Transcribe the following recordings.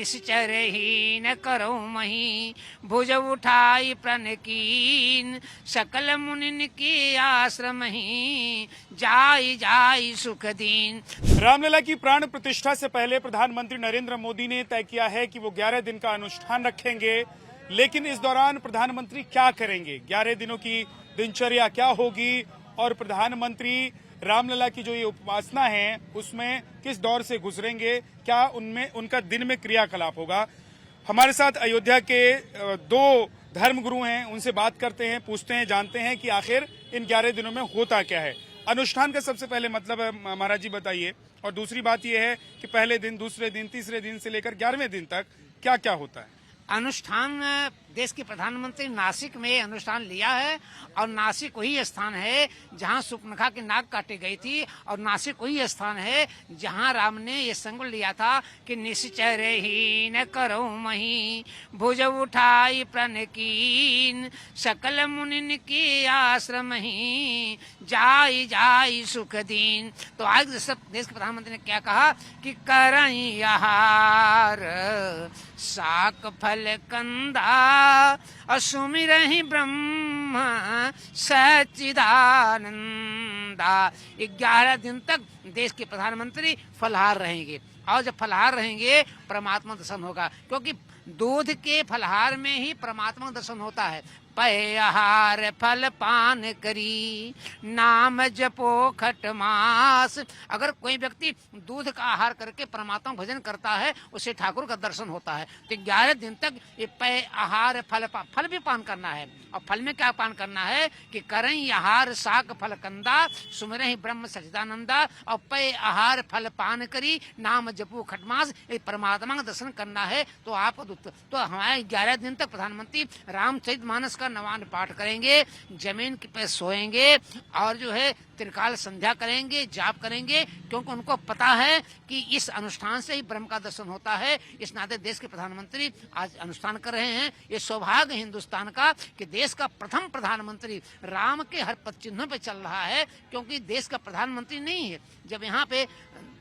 निश्चर ही न करो मही भुज उठाई प्रण कीन सकल मुनिन के आश्रम ही जाई जाई सुख दीन। रामलला की प्राण प्रतिष्ठा से पहले प्रधानमंत्री नरेंद्र मोदी ने तय किया है कि वो 11 दिन का अनुष्ठान रखेंगे, लेकिन इस दौरान प्रधानमंत्री क्या करेंगे, 11 दिनों की दिनचर्या क्या होगी और प्रधानमंत्री रामलला की जो ये उपासना है उसमें किस दौर से गुजरेंगे, क्या उनमें उनका दिन में क्रियाकलाप होगा। हमारे साथ अयोध्या के 2 धर्मगुरु हैं, उनसे बात करते हैं, पूछते हैं, जानते हैं कि आखिर इन 11 दिनों में होता क्या है। अनुष्ठान का सबसे पहले मतलब महाराज जी बताइए, और दूसरी बात यह है कि पहले दिन, दूसरे दिन, तीसरे दिन से लेकर 11वें दिन तक क्या क्या होता है। अनुष्ठान देश के प्रधानमंत्री नासिक में अनुष्ठान लिया है और नासिक वही स्थान है जहां सुपर्णखा की नाक काटी गई थी और नासिक वही स्थान है जहां राम ने ये संकल्प लिया था कि निश्चर ही न करो मही भुज उठाई प्रण कीन सकल मुनिन के आश्रम ही जाई जाई सुख दीन। तो आज सब देश के प्रधानमंत्री ने क्या कहा कि करई आहार साक फल कंदा असुमिरहि ब्रह्म सच्चिदानंदा। 11 दिन तक देश के प्रधानमंत्री फलहार रहेंगे और जब फलहार रहेंगे परमात्मा दर्शन होगा, क्योंकि दूध के फलहार में ही परमात्मा दर्शन होता है। पय आहार फल पान करी नाम जपो खटमास। अगर कोई व्यक्ति दूध का आहार करके परमात्मा भजन करता है उसे ठाकुर का दर्शन होता है। तो 11 दिन तक ये पय आहार फल भी पान करना है। और फल में क्या पान करना है कि करई आहार साक फल कंदा सुमिरहि ब्रह्म सच्चिदानंदा और पय आहार फल पान करी नाम जपो खटमास। ये परमात्मा का दर्शन करना है तो आप तो हमारे 11 दिन तक प्रधानमंत्री रामचरितमानस का नवान पाठ करेंगे, जमीन पे सोएंगे और जो है त्रिकाल संध्या करेंगे, जाप करेंगे, क्योंकि उनको पता है कि इस अनुष्ठान से ही ब्रह्म का दर्शन होता है। इस नाते देश के प्रधानमंत्री आज अनुष्ठान कर रहे हैं। ये सौभाग्य हिंदुस्तान का कि देश का प्रथम प्रधानमंत्री राम के हर पद चिन्हों पे चल रहा है, क्योंकि देश का प्रधानमंत्री नहीं है। जब यहाँ पे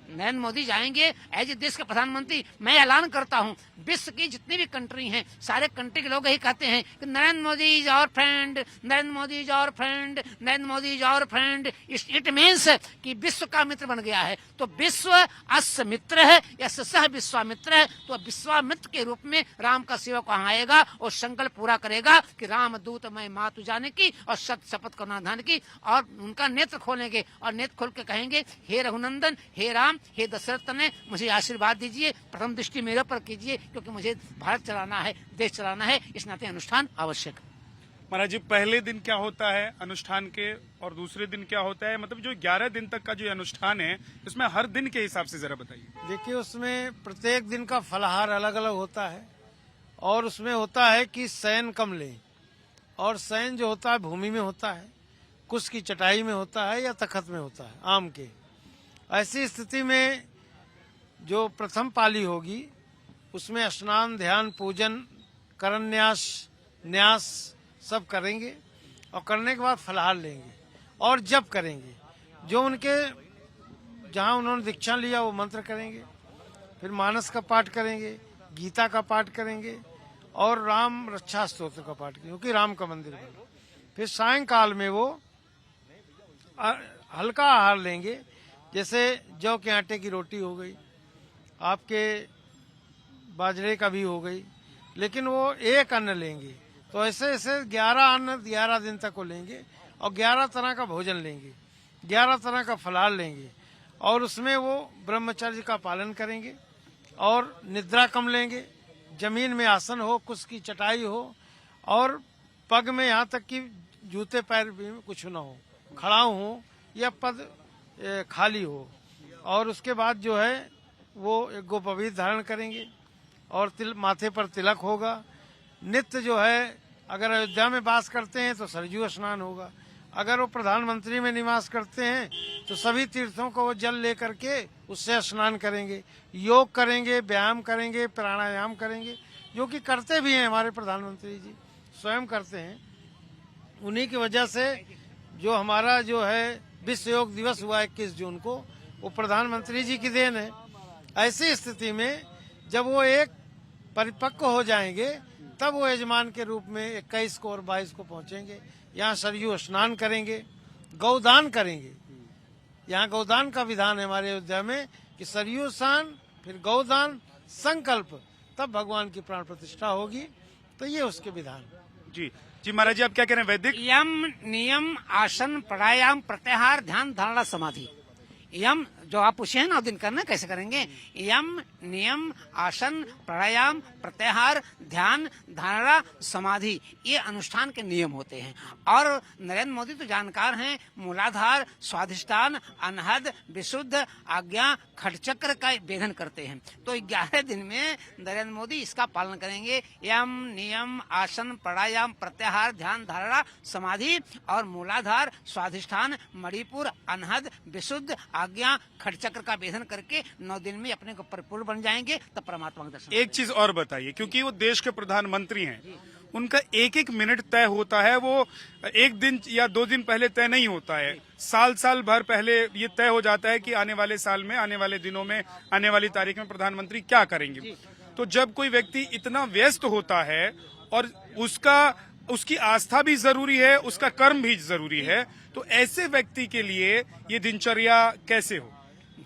नरेंद्र मोदी जाएंगे एज ए देश के प्रधानमंत्री, मैं ऐलान करता हूं विश्व की जितनी भी कंट्री हैं सारे कंट्री के लोग यही कहते हैं कि Narendra Modi is our friend, Narendra Modi is our friend, Narendra Modi is our friend. It means कि विश्व का मित्र बन गया है। तो विश्व अस्य मित्र है या सह विश्वामित्र है, तो विश्वामित्र के रूप में राम का सेवक वहां आएगा और संकल्प पूरा करेगा कि राम दूत मैं मातु जाने की और सत्य शपथ करना धान की। और उनका नेत्र खोलेंगे और नेत्र खोल के कहेंगे हे रघुनंदन, हे राम, हे दशरथ ने मुझे आशीर्वाद दीजिए, प्रथम दृष्टि मेरे पर कीजिए, क्योंकि मुझे भारत चलाना है, देश चलाना है। इस नाते अनुष्ठान आवश्यक। महाराज जी, पहले दिन क्या होता है अनुष्ठान के और दूसरे दिन क्या होता है, मतलब जो 11 दिन तक का जो अनुष्ठान है इसमें हर दिन के हिसाब से जरा बताइए। देखिए, उसमें प्रत्येक दिन का फलाहार अलग अलग होता है और उसमें होता है कि शयन कम लें, और शयन जो होता है भूमि में होता है, कुश की चटाई में होता है या तखत में होता है आम के। ऐसी स्थिति में जो प्रथम पाली होगी उसमें स्नान, ध्यान, पूजन, करन्यास, न्यास सब करेंगे और करने के बाद फलाहार लेंगे और जप करेंगे। जो उनके जहां उन्होंने दीक्षा लिया वो मंत्र करेंगे, फिर मानस का पाठ करेंगे, गीता का पाठ करेंगे और राम रक्षा स्तोत्र का पाठ करेंगे, क्योंकि राम का मंदिर बना। फिर सायंकाल में वो हल्का आहार लेंगे, जैसे जौ के आटे की रोटी हो गई, आपके बाजरे का भी हो गई, लेकिन वो एक अन्न लेंगे। तो ऐसे ऐसे 11 अन्न 11 दिन तक को लेंगे और 11 तरह का भोजन लेंगे, 11 तरह का फलाहार लेंगे और उसमें वो ब्रह्मचर्य का पालन करेंगे और निद्रा कम लेंगे। जमीन में आसन हो, कुश की चटाई हो और पग में यहाँ तक कि जूते पैर भी कुछ न हो, खड़ा हो या पद खाली हो। और उसके बाद जो है वो एक गोपवीत धारण करेंगे और माथे पर तिलक होगा। नित्य जो है अगर अयोध्या में वास करते हैं तो सरजू स्नान होगा, अगर वो प्रधानमंत्री में निवास करते हैं तो सभी तीर्थों को वो जल लेकर के उससे स्नान करेंगे, योग करेंगे, व्यायाम करेंगे, प्राणायाम करेंगे, जो कि करते भी हैं हमारे प्रधानमंत्री जी, स्वयं करते हैं। उन्हीं की वजह से जो हमारा जो है विश्व योग दिवस हुआ 21 जून को, वो प्रधानमंत्री जी की देन है। ऐसी स्थिति में जब वो एक परिपक्व हो जाएंगे तब वो यजमान के रूप में 21 को और 22 को पहुंचेंगे। यहाँ सरयू स्नान करेंगे, गौदान करेंगे। यहाँ गौदान का विधान है हमारे अयोध्या में कि सरयू स्नान, फिर गौदान, संकल्प, तब भगवान की प्राण प्रतिष्ठा होगी। तो ये उसके विधान। जी जी महाराज जी, आप क्या कह रहे हैं? वैदिक यम नियम आसन प्राणायाम प्रत्याहार ध्यान धारणा समाधि। यम जो आप पूछे हैं 9 दिन करना, कैसे करेंगे? यम नियम आसन प्राणायाम प्रत्याहार ध्यान धारणा समाधि, ये अनुष्ठान के नियम होते हैं। और नरेंद्र मोदी तो जानकार हैं, मूलाधार स्वाधिष्ठान अनहद विशुद्ध आज्ञा खटचक्र का वेधन करते हैं। तो 11 दिन में नरेंद्र मोदी इसका पालन करेंगे। यम नियम आसन प्राणायाम प्रत्याहार ध्यान धारणा समाधि और मूलाधार स्वाधिष्ठान मणिपुर अनहद विशुद्ध आज्ञा खटचक्र का वेधन करके 9 दिन में अपने को परिपूर्ण बन जाएंगे, तब परमात्मा का दर्शन। एक चीज और बताइए, क्योंकि वो देश के प्रधानमंत्री हैं, उनका एक एक मिनट तय होता है, वो एक दिन या 2 दिन पहले तय नहीं होता है, साल भर पहले ये तय हो जाता है कि आने वाले साल में, आने वाले दिनों में, आने वाली तारीख में प्रधानमंत्री क्या करेंगे। तो जब कोई व्यक्ति इतना व्यस्त होता है और उसकी आस्था भी जरूरी है, उसका कर्म भी जरूरी है, तो ऐसे व्यक्ति के लिए ये दिनचर्या कैसे हो?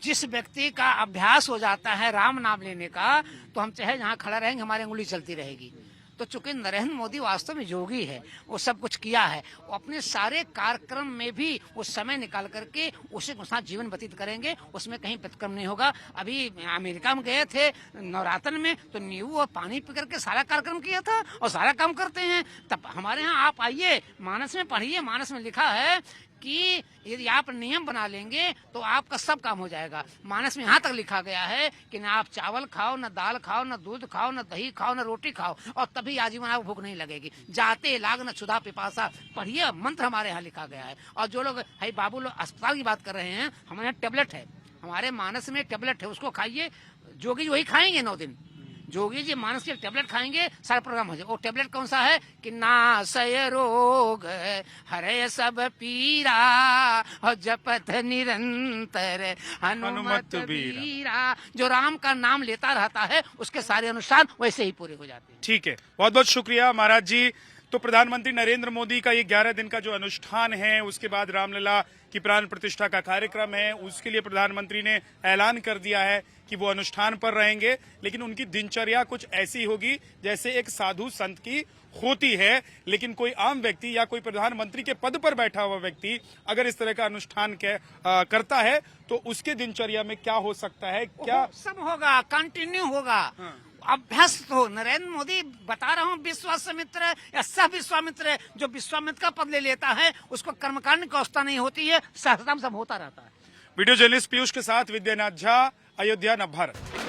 जिस व्यक्ति का अभ्यास हो जाता है राम नाम लेने का, तो हम चाहे जहाँ खड़ा रहेंगे हमारी उंगली चलती रहेगी। तो चूंकि नरेंद्र मोदी वास्तव में योगी है, वो सब कुछ किया है, वो अपने सारे कार्यक्रम में भी वो समय निकाल करके उसी के साथ जीवन व्यतीत करेंगे, उसमें कहीं व्यतिक्रम नहीं होगा। अभी अमेरिका में गए थे नवरात्र में, तो नींबू और पानी पी करके सारा कार्यक्रम किया था और सारा काम करते हैं। तब हमारे यहाँ आप आइए, मानस में पढ़िए, मानस में लिखा है कि यदि आप नियम बना लेंगे तो आपका सब काम हो जाएगा। मानस में यहाँ तक लिखा गया है कि न आप चावल खाओ, न दाल खाओ, न दूध खाओ, न दही खाओ, न रोटी खाओ, और तभी आजीवन आपको भूख नहीं लगेगी। जाते लाग न क्षुधा पिपासा, पढ़िए, मंत्र हमारे यहाँ लिखा गया है। और जो लोग भाई बाबू लोग अस्पताल की बात कर रहे हैं, हमारे यहाँ टेबलेट है, हमारे मानस में टेबलेट है, उसको खाइए। जोगी वही खाएंगे 9 दिन, जोगी जी मानस के टेबलेट खाएंगे, सारा प्रोग्राम हो जाए। वो टेबलेट कौन सा है कि नासय रोग हरे सब पीरा और जपत निरंतर हनुमत बीरा। जो राम का नाम लेता रहता है उसके सारे अनुष्ठान वैसे ही पूरे हो जाते हैं। ठीक है, बहुत बहुत शुक्रिया महाराज जी। तो प्रधानमंत्री नरेंद्र मोदी का ये 11 दिन का जो अनुष्ठान है, उसके बाद रामलला की प्राण प्रतिष्ठा का कार्यक्रम है, उसके लिए प्रधानमंत्री ने ऐलान कर दिया है कि वो अनुष्ठान पर रहेंगे। लेकिन उनकी दिनचर्या कुछ ऐसी होगी जैसे एक साधु संत की होती है। लेकिन कोई आम व्यक्ति या कोई प्रधानमंत्री के पद पर बैठा हुआ व्यक्ति अगर इस तरह का अनुष्ठान करता है तो उसके दिनचर्या में क्या हो सकता है? क्या सब होगा, कंटिन्यू होगा। अभ्यस्त हो। नरेंद्र मोदी बता रहा हूँ, विश्वामित्र या सह विश्वामित्र, जो विश्वामित्र का पद ले लेता है उसको कर्मकांड की अवस्था नहीं होती है, सहजता सब होता रहता है। वीडियो जर्नलिस्ट पीयूष के साथ विद्यानाथ झा, अयोध्या, नव भारत।